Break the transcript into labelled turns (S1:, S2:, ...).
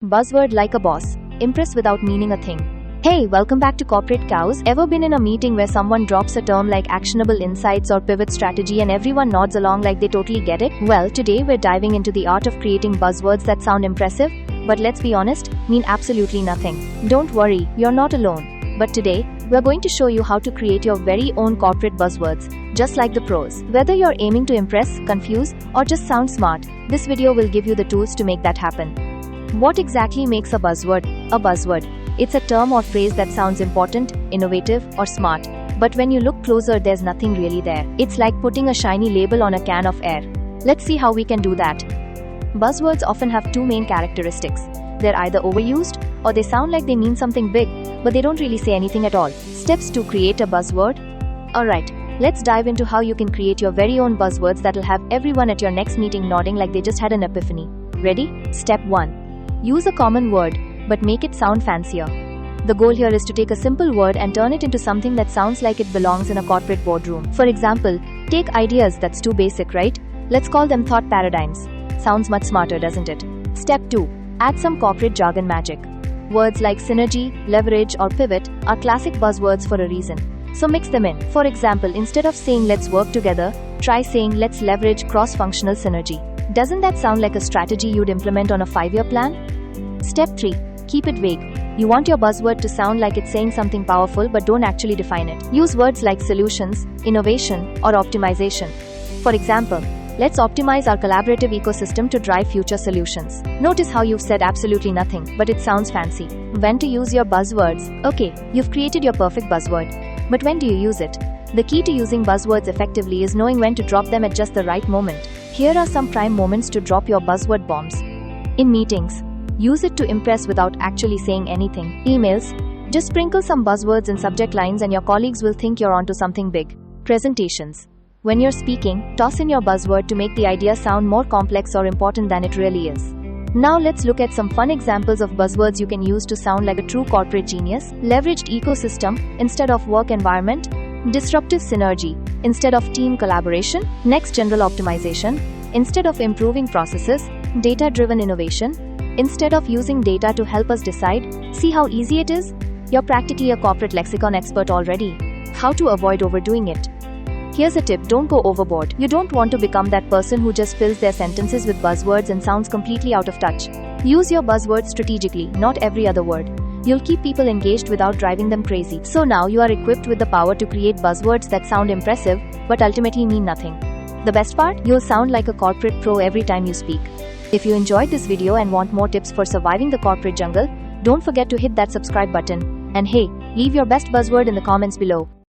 S1: Buzzword like a boss. Impress without meaning a thing. Hey, welcome back to Corporate Chaoos. Ever been in a meeting where someone drops a term like actionable insights or pivot strategy and everyone nods along like they totally get it? Well, today we're diving into the art of creating buzzwords that sound impressive, but let's be honest, mean absolutely nothing. Don't worry, you're not alone. But today, we're going to show you how to create your very own corporate buzzwords, just like the pros. Whether you're aiming to impress, confuse, or just sound smart, this video will give you the tools to make that happen. What exactly makes a buzzword? A buzzword. It's a term or phrase that sounds important, innovative, or smart. But when you look closer, there's nothing really there. It's like putting a shiny label on a can of air. Let's see how we can do that. Buzzwords often have two main characteristics. They're either overused, or they sound like they mean something big, but they don't really say anything at all. Steps to create a buzzword? Alright, let's dive into how you can create your very own buzzwords that'll have everyone at your next meeting nodding like they just had an epiphany. Ready? Step 1. Use a common word, but make it sound fancier. The goal here is to take a simple word and turn it into something that sounds like it belongs in a corporate boardroom. For example, take ideas that's too basic, right? Let's call them thought paradigms. Sounds much smarter, doesn't it? Step 2. Add some corporate jargon magic. Words like synergy, leverage, or pivot are classic buzzwords for a reason. So mix them in. For example, instead of saying let's work together, try saying let's leverage cross-functional synergy. Doesn't that sound like a strategy you'd implement on a 5-year plan? Step 3. Keep it vague. You want your buzzword to sound like it's saying something powerful but don't actually define it. Use words like solutions, innovation, or optimization. For example, let's optimize our collaborative ecosystem to drive future solutions. Notice how you've said absolutely nothing, but it sounds fancy. When to use your buzzwords? Okay, you've created your perfect buzzword. But when do you use it? The key to using buzzwords effectively is knowing when to drop them at just the right moment. Here are some prime moments to drop your buzzword bombs. In meetings, use it to impress without actually saying anything. Emails, just sprinkle some buzzwords in subject lines and your colleagues will think you're onto something big. Presentations. When you're speaking, toss in your buzzword to make the idea sound more complex or important than it really is. Now let's look at some fun examples of buzzwords you can use to sound like a true corporate genius. Leveraged ecosystem instead of work environment. Disruptive synergy instead of team collaboration. Next general optimization instead of improving processes. Data-driven innovation instead of using data to help us decide. See how easy it is? You're practically a corporate lexicon expert already. How to avoid overdoing it? Here's a tip, don't go overboard. You don't want to become that person who just fills their sentences with buzzwords and sounds completely out of touch. Use your buzzwords strategically, not every other word. You'll keep people engaged without driving them crazy. So now you are equipped with the power to create buzzwords that sound impressive, but ultimately mean nothing. The best part? You'll sound like a corporate pro every time you speak. If you enjoyed this video and want more tips for surviving the corporate jungle, don't forget to hit that subscribe button. And hey, leave your best buzzword in the comments below.